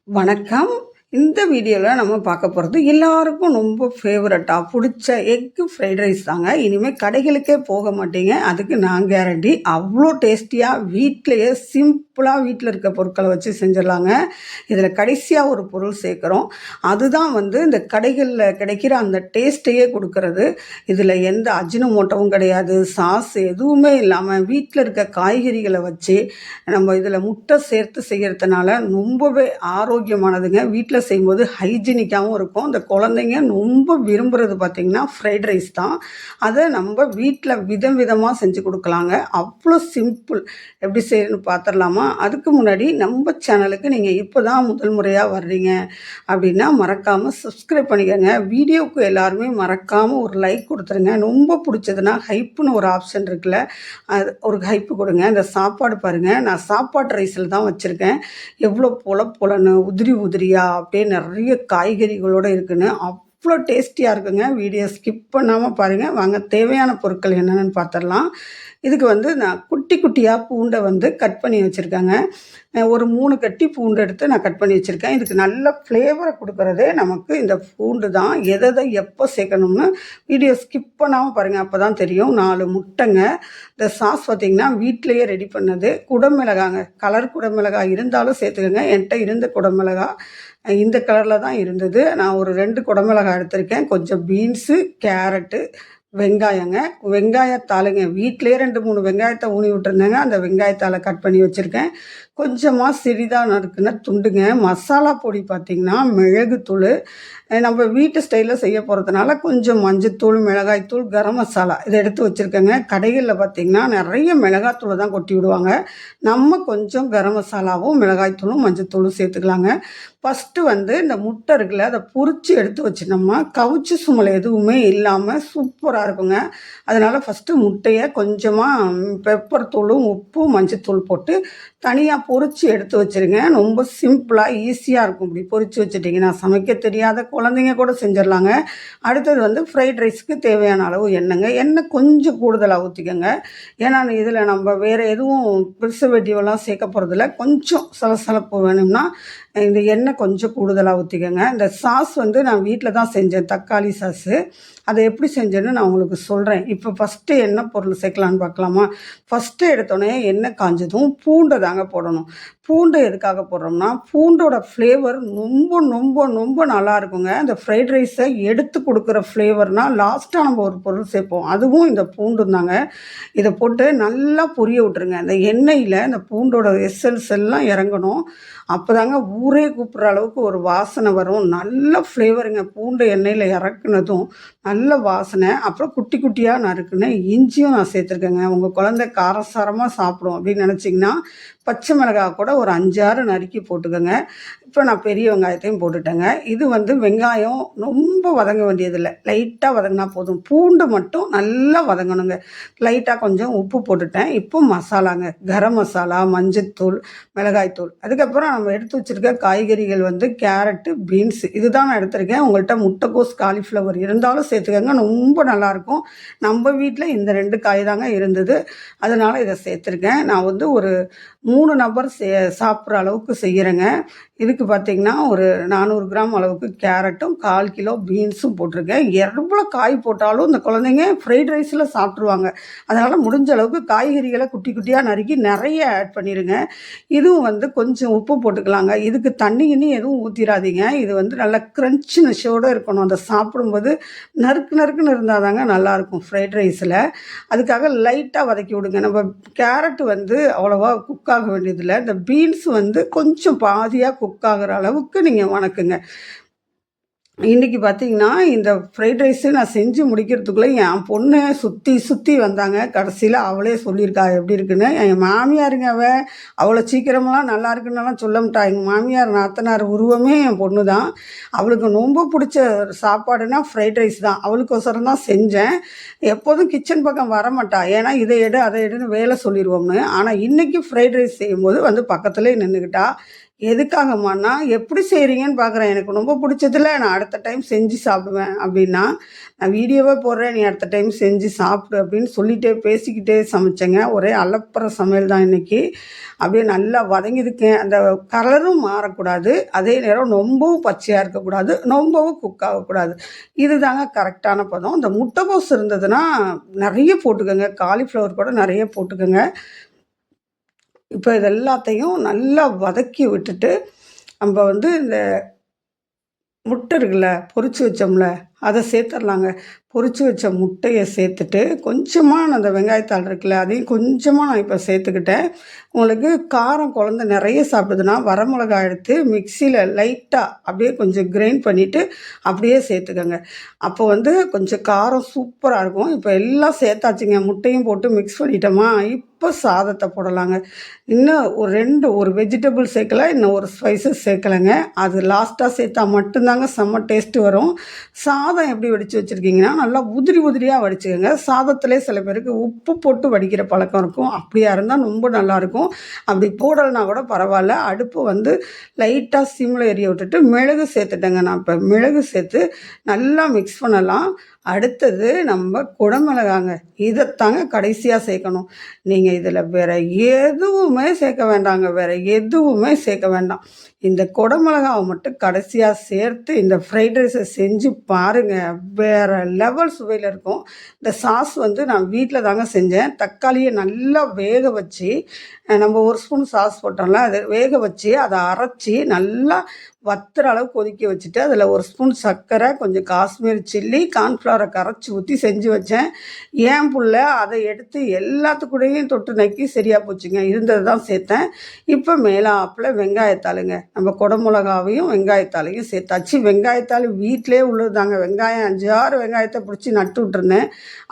வணக்கம். இந்த வீடியோவில் நம்ம பார்க்க போகிறது எல்லாருக்கும் ரொம்ப ஃபேவரட்டாக பிடிச்ச எக்கு ஃப்ரைட் ரைஸ் தாங்க. இனிமேல் கடைகளுக்கே போக மாட்டீங்க, அதுக்கு நான் கேரண்டி. அவ்வளோ டேஸ்டியாக வீட்டிலையே சிம்பிளாக வீட்டில் இருக்க பொருட்களை வச்சு செஞ்சிடலாங்க. இதில் கடைசியாக ஒரு பொருள் சேர்க்குறோம், அதுதான் இந்த கடைகளில் கிடைக்கிற அந்த டேஸ்ட்டையே கொடுக்கறது. இதில் எந்த அஜினோமோட்டோவும் கிடையாது, சாஸ் எதுவுமே இல்லாமல் வீட்டில் இருக்க காய்கறிகளை வச்சு நம்ம இதில் முட்டை சேர்த்து செய்கிறதுனால ரொம்பவே ஆரோக்கியமானதுங்க. வீட்டில் செய்யும்போது ஹைஜீனிக்காகவும் இருக்கும். இந்த குழந்தைங்க ரொம்ப விரும்புகிறது பார்த்திங்கன்னா ஃப்ரைட் ரைஸ் தான். அதை நம்ம வீட்டில் விதம் விதமாக செஞ்சு கொடுக்கலாங்க. அவ்வளோ சிம்பிள். எப்படி செய்யணும்னு பார்த்துடலாமா? அதுக்கு முன்னாடி நம்ம சேனலுக்கு நீங்கள் இப்போ தான் முதல் முறையாக வர்றீங்க அப்படின்னா மறக்காமல் சப்ஸ்கிரைப் பண்ணிக்கோங்க. வீடியோவுக்கு எல்லாருமே மறக்காமல் ஒரு லைக் கொடுத்துருங்க. ரொம்ப பிடிச்சதுன்னா ஹைப்புன்னு ஒரு ஆப்ஷன் இருக்குல்ல, அது ஒரு ஹைப்பு கொடுங்க. இந்த சாப்பாடு பாருங்கள், நான் சாப்பாட்டு ரைஸில் தான் வச்சுருக்கேன். எவ்வளோ பொலன்னு உதிரி உதிரியாக அப்படியே நிறைய காய்கறிகளோடு இருக்குன்னு அவ்வளோ டேஸ்டியாக இருக்குங்க. வீடியோ ஸ்கிப் பண்ணாமல் பாருங்கள். வாங்க, தேவையான பொருட்கள் என்னென்னு பார்த்துடலாம். இதுக்கு நான் குட்டி குட்டியாக பூண்டை கட் பண்ணி வச்சுருக்கேங்க. ஒரு 3 கட்டி பூண்டு எடுத்து நான் கட் பண்ணி வச்சுருக்கேன். இதுக்கு நல்ல ஃப்ளேவரை கொடுக்குறதே நமக்கு இந்த பூண்டு தான். எதை எப்போ சேர்க்கணும்னு வீடியோ ஸ்கிப் பண்ணாமல் பாருங்கள், அப்போ தான் தெரியும். 4 முட்டைங்க. இந்த சாஸ் பார்த்திங்கன்னா வீட்டிலையே ரெடி பண்ணது. குடமிளகாங்க, கலர் குடமிளகாய் இருந்தாலும் சேர்த்துக்கோங்க. என்கிட்ட இருந்த குடமிளகாய் இந்த கலரில் தான் இருந்தது. நான் ஒரு 2 குடமிளகாய் எடுத்திருக்கேன். கொஞ்சம் பீன்ஸு, கேரட்டு, வெங்காயங்க, வெங்காயத்தாளுங்க. வீட்டிலே 2-3 வெங்காயத்தை ஊனி விட்டுருந்தேங்க. அந்த வெங்காயத்தாளை கட் பண்ணி வச்சுருக்கேன். கொஞ்சமாக சிறிதாக நறுக்குன துண்டுங்க. மசாலா பொடி பார்த்திங்கன்னா மிளகுத்தூள், நம்ம வீட்டு ஸ்டைலில் செய்ய போகிறதுனால கொஞ்சம் மஞ்சத்தூள், மிளகாய்த்தூள், கரம் மசாலா இதை எடுத்து வச்சுருக்கேங்க. கடைகளில் பார்த்திங்கன்னா நிறைய மிளகாத்தூளை தான் கொட்டி விடுவாங்க. நம்ம கொஞ்சம் கரம் மசாலாவும் மிளகாய்த்தூளும் மஞ்சத்தூளும் சேர்த்துக்கலாங்க. ஃபஸ்ட்டு இந்த முட்டை இருக்குல்ல, அதை பொரித்து எடுத்து வச்சிட்டோம்னா கவுச்சி சுமலை எதுவுமே இல்லாமல் சூப்பராக இருக்குங்க. அதனால் ஃபஸ்ட்டு முட்டையை கொஞ்சமாக பெப்பர் தூளும் உப்பும் மஞ்சத்தூள் போட்டு தனியாக பொரித்து எடுத்து வச்சுருங்க. ரொம்ப சிம்பிளாக ஈஸியாக இருக்கும். இப்படி பொரித்து வச்சுட்டிங்கன்னா சமைக்க தெரியாத குழந்தைங்க கூட செஞ்சிடலாங்க. அடுத்தது ஃப்ரைட் ரைஸ்க்கு தேவையான அளவு எண்ணெய்ங்க. எண்ணெய் கொஞ்சம் கூடுதலாக ஊற்றிக்கோங்க. ஏன்னா இதில் நம்ம வேறு எதுவும் ப்ரிசர்வேட்டிவெல்லாம் சேர்க்க போகிறதில்ல. கொஞ்சம் சலசலப்பு வேணும்னா இந்த எண்ணெய் கொஞ்சம் கூடுதலாக ஊற்றிக்கோங்க. இந்த சாஸ் நான் வீட்டில் தான் செஞ்சேன், தக்காளி சாஸு. அதை எப்படி செஞ்சேன்னு நான் உங்களுக்கு சொல்கிறேன். இப்போ ஃபஸ்ட்டு என்ன பொருள் சேர்க்கலான்னு பார்க்கலாமா? ஃபஸ்ட்டு எடுத்தோடனே எண்ணெய் காஞ்சதும் பூண்டை தாங்க போடணும். பூண்டு எதுக்காக போடுறோம்னா பூண்டோட ஃப்ளேவர் ரொம்ப ரொம்ப ரொம்ப நல்லா இருக்குங்க. இந்த ஃப்ரைட் ரைஸை எடுத்து கொடுக்குற ஃப்ளேவர்னால் லாஸ்ட்டாக நம்ம ஒரு பொருள் சேர்ப்போம், அதுவும் இந்த பூண்டு தாங்க. இதை போட்டு நல்லா பொரிய விட்டுருங்க. இந்த எண்ணெயில் இந்த பூண்டோட எசல்ஸ் எல்லாம் இறங்கணும். அப்போ தாங்க ஊரே கூப்பிட்ற அளவுக்கு ஒரு வாசனை வரும். நல்ல ஃப்ளேவருங்க. பூண்டு எண்ணெயில் இறக்குனதும் நல்ல வாசனை. அப்புறம் குட்டி குட்டியாக நறுக்குன்னு இஞ்சியும் நான் சேர்த்துருக்கேங்க. உங்கள் குழந்தை காரசாரமாக சாப்பிடும் அப்படின்னு நினச்சிங்கன்னா பச்சை மிளகாய் கூட ஒரு 5-6 நறுக்கி போட்டுக்கோங்க. இப்போ நான் பெரிய வெங்காயத்தையும் போட்டுட்டேங்க. இது வெங்காயம் ரொம்ப வதங்க வேண்டியதில்லை, லைட்டாக வதங்கினா போதும். பூண்டு மட்டும் நல்லா வதங்கணுங்க. லைட்டாக கொஞ்சம் உப்பு போட்டுட்டேன். இப்போ மசாலாங்க, கரம் மசாலா, மஞ்சத்தூள், மிளகாய்த்தூள். அதுக்கப்புறம் நம்ம எடுத்து வச்சுருக்க காய்கறிகள் கேரட்டு, பீன்ஸு இதுதான் நான் எடுத்திருக்கேன். உங்கள்கிட்ட முட்டைக்கோஸ், காலிஃப்ளவர் இருந்தாலும் சேர்த்துக்கோங்க, ரொம்ப நல்லாயிருக்கும். நம்ம வீட்டில் இந்த 2 காய் தாங்க இருந்தது, அதனால் இதை சேர்த்துருக்கேன். நான் ஒரு 3 நபர் சாப்பிட்ற அளவுக்கு செய்கிறேங்க. இதுக்கு பார்த்திங்கன்னா ஒரு 400 கிராம் அளவுக்கு கேரட்டும் 1/4 கிலோ பீன்ஸும் போட்டிருக்கேன். எவ்வளோ காய் போட்டாலும் இந்த குழந்தைங்க ஃப்ரைட் ரைஸில் சாப்பிட்ருவாங்க. அதனால் முடிஞ்ச அளவுக்கு காய்கறிகளை குட்டி குட்டியாக நறுக்கி நிறைய ஆட் பண்ணிடுங்க. இதுவும் கொஞ்சம் உப்பு போட்டுக்கலாங்க. இதுக்கு தண்ணி எதுவும் ஊற்றிடாதீங்க. இது நல்லா க்ரன்ச்சினஸோடு இருக்கணும். அதை சாப்பிடும்போது நறுக்குன்னு இருந்தால் தாங்க நல்லாயிருக்கும் ஃப்ரைட் ரைஸில். அதுக்காக லைட்டாக வதக்கி விடுங்க. நம்ம கேரட்டு அவ்வளோவா குக் ஆக வேண்டியதில்லை. இந்த பீன்ஸ் கொஞ்சம் பாதியாக குக் ஆகிற அளவுக்கு நீங்கள் வணக்குங்க. இன்றைக்கி பார்த்திங்கன்னா இந்த ஃப்ரைட் ரைஸு நான் செஞ்சு முடிக்கிறதுக்குள்ளே என் பொண்ணு சுற்றி வந்தாங்க. கடைசியில் அவளே சொல்லியிருக்கா எப்படி இருக்குன்னு. என் மாமியாருங்க அவ்வளோ சீக்கிரமெல்லாம் நல்லா இருக்குன்னெல்லாம் சொல்ல மாட்டா. எங்கள் மாமியார் நாத்தனார் உருவமே என் பொண்ணு தான். அவளுக்கு ரொம்ப பிடிச்ச சாப்பாடுனா ஃப்ரைட் ரைஸ் தான். அவளுக்கோசரம் தான் செஞ்சேன். எப்போதும் கிச்சன் பக்கம் வரமாட்டா, ஏன்னா இதை எடு அதை எடுன்னு வேலை சொல்லிடுவோம்னு. ஆனால் இன்றைக்கி ஃப்ரைட் ரைஸ் செய்யும்போது பக்கத்துலேயே நின்றுக்கிட்டா. எதுக்காகம்மான்னா எப்படி செய்கிறீங்கன்னு பார்க்குறேன், எனக்கு ரொம்ப பிடிச்சதில்ல, நான் அடுத்த டைம் செஞ்சு சாப்பிடுவேன் அப்படின்னா, நான் வீடியோவே போடுறேன், நீ அடுத்த டைம் செஞ்சு சாப்பிடு அப்படின்னு சொல்லிகிட்டே பேசிக்கிட்டே சமைச்சேங்க. ஒரே அலப்பற சமையல் தான் இன்றைக்கி. அப்படியே நல்லா வதங்கியிருக்கேன். அந்த கலரும் மாறக்கூடாது, அதே நேரம் ரொம்பவும் பச்சையாக இருக்கக்கூடாது, ரொம்பவும் குக் ஆகக்கூடாது. இது தாங்க கரெக்டான பதம். இந்த முட்டைக்கோஸ் இருந்ததுன்னா நிறைய போட்டுக்கோங்க, காலிஃப்ளவர் கூட நிறைய போட்டுக்கோங்க. இப்போ இது எல்லாத்தையும் நல்லா வதக்கி விட்டுட்டு நம்ம வந்து இந்த முட்டை இருக்குல்ல, பொரிச்சு வச்சோம்ல, அதை சேர்த்துடலாங்க. பொரிச்சு வச்ச முட்டையை சேர்த்துட்டு கொஞ்சமாக நான் அந்த வெங்காயத்தாள் இருக்குல்ல, அதையும் கொஞ்சமாக நான் இப்போ சேர்த்துக்கிட்டேன். உங்களுக்கு காரம் குழந்த நிறைய சாப்பிடுதுன்னா வரமிளகாய் எடுத்து மிக்சியில் லைட்டாக அப்படியே கொஞ்சம் கிரைண்ட் பண்ணிவிட்டு அப்படியே சேர்த்துக்கோங்க. அப்போ வந்து கொஞ்சம் காரம் சூப்பராக இருக்கும். இப்போ எல்லாம் சேர்த்தாச்சுங்க, முட்டையும் போட்டு மிக்ஸ் பண்ணிட்டோமா, இப்போ சாதத்தை போடலாங்க. இன்னும் ஒரு வெஜிடபிள் சேர்க்கல, இன்னும் ஒரு ஸ்பைசஸ் சேர்க்கலைங்க. அது லாஸ்ட்டாக சேர்த்தா மட்டும்தாங்க செம்ம டேஸ்ட்டு வரும். சாதம் எப்படி வடித்து வச்சுருக்கீங்கன்னா நல்லா உதிரியாக வடிச்சுக்கோங்க. சாதத்திலே சில பேருக்கு உப்பு போட்டு வடிக்கிற பழக்கம் இருக்கும், அப்படியா இருந்தால் ரொம்ப நல்லாயிருக்கும். அப்படி போடலைன்னா கூட பரவாயில்ல. அடுப்பு வந்து லைட்டாக சிம்மில் எரிய விட்டுட்டு மிளகு சேர்த்துட்டேங்க. நான் இப்போ மிளகு சேர்த்து நல்லா மிக்ஸ் பண்ணலாம். அடுத்தது நம்ம குடமிளகாங்க, இதைத்தாங்க கடைசியாக சேர்க்கணும். நீங்கள் இதில் வேறு எதுவுமே சேர்க்க வேண்டாங்க, வேறு எதுவுமே சேர்க்க வேண்டாம். இந்த குடமிளகாவை மட்டும் கடைசியாக சேர்த்து இந்த ஃப்ரைட் ரைஸை செஞ்சு பாருங்கள், வேறு லெவல் சுவையில் இருக்கும். இந்த சாஸ் வந்து நான் வீட்டில் தாங்க செஞ்சேன். தக்காளியை நல்லா வேக வச்சு, நம்ம ஒரு ஸ்பூன் சாஸ் போட்டோம்ல, அதை வேக வச்சு அதை அரைச்சி நல்லா வத்துற அளவு கொதிக்க வச்சுட்டு அதில் ஒரு ஸ்பூன் சர்க்கரை, கொஞ்சம் காஷ்மீர் சில்லி, கார்ன்ஃப்ளவரை கரைச்சி ஊற்றி செஞ்சு வச்சேன். ஏன் புள்ள அதை எடுத்து எல்லாத்துக்கூடையும் தொட்டு நக்கி சரியாக போச்சுங்க. இருந்தது தான் சேர்த்தேன். இப்போ மேலாப்பில் வெங்காயத்தாளுங்க, நம்ம குடமிளகாவையும் வெங்காயத்தாளையும் சேர்த்தாச்சு. வெங்காயத்தாள் வீட்டிலே உள்ளது தாங்க. வெங்காயம் 5-6 வெங்காயத்தை பிடிச்சி நட்டு விட்டுருந்தேன்.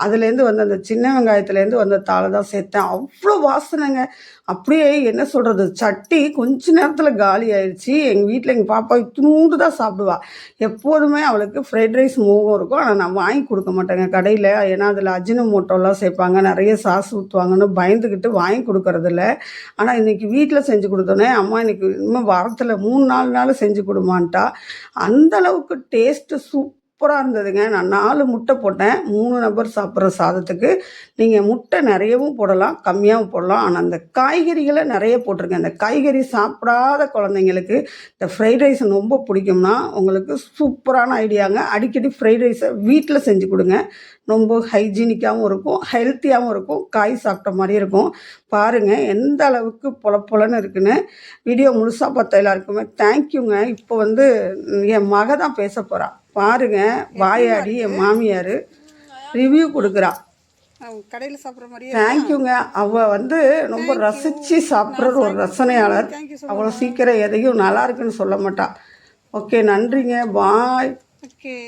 அதுலேருந்து வந்து அந்த சின்ன வெங்காயத்துலேருந்து வந்த தாளை தான் சேர்த்தேன். அவ்வளோ வாசனைங்க. அப்படியே என்ன சொல்கிறது, சட்டி கொஞ்ச நேரத்தில் காலி ஆயிடுச்சு. எங்கள் வீட்டில் எங்கள் பாப்பா இத்தினூண்டு தான் சாப்பிடுவா. எப்போதுமே அவளுக்கு ஃப்ரைட் ரைஸ் மோகம் இருக்கும், ஆனால் நான் வாங்கி கொடுக்க மாட்டேங்க கடையில். ஏன்னா அதில் அஜினோமோட்டோலாம் சேர்ப்பாங்க, நிறைய சாஸ் ஊற்றுவாங்கன்னு பயந்துக்கிட்டு வாங்கி கொடுக்கறதில்ல. ஆனால் இன்றைக்கி வீட்டில் செஞ்சு கொடுத்தோன்னே, அம்மா இன்றைக்கி இன்னும் வாரத்தில் 3-4 நாள் செஞ்சு கொடுமான்ட்டா. அந்தளவுக்கு டேஸ்ட்டு சூப்பராக இருந்ததுங்க. நான் 4 முட்டை போட்டேன், 3 நபர் சாப்பிட்ற சாதத்துக்கு. நீங்கள் முட்டை நிறையவும் போடலாம், கம்மியாகவும் போடலாம். ஆனால் அந்த காய்கறிகளை நிறைய போட்டிருக்கேன். அந்த காய்கறி சாப்பிடாத குழந்தைங்களுக்கு இந்த ஃப்ரைட் ரைஸ் ரொம்ப பிடிக்கும்னா உங்களுக்கு சூப்பரான ஐடியாங்க. அடிக்கடி ஃப்ரைட் ரைஸை வீட்டில் செஞ்சு கொடுங்க. ரொம்ப ஹைஜீனிக்காகவும் இருக்கும், ஹெல்த்தியாகவும் இருக்கும், காய் சாப்பிட்ட மாதிரி இருக்கும். பாருங்கள் எந்த அளவுக்கு பொலன்னு இருக்குன்னு. வீடியோ முழுசாக பார்த்த எல்லாருக்குமே தேங்க்யூங்க. இப்போ வந்து என் மக தான் பேச போகிறா. பாருங்கள், வாயாடி என் மாமியார் ரிவ்யூ கொடுக்குறா. கடையில் சாப்பிட்ற மாதிரி. தேங்க்யூங்க. அவள் வந்து ரொம்ப ரசித்து சாப்பிட்ற ஒரு ரசனையாளர். அவ்வளோ சீக்கிரம் எதையும் நல்லா இருக்குன்னு சொல்ல மாட்டா. ஓகே, நன்றிங்க, பாய். ஓகே.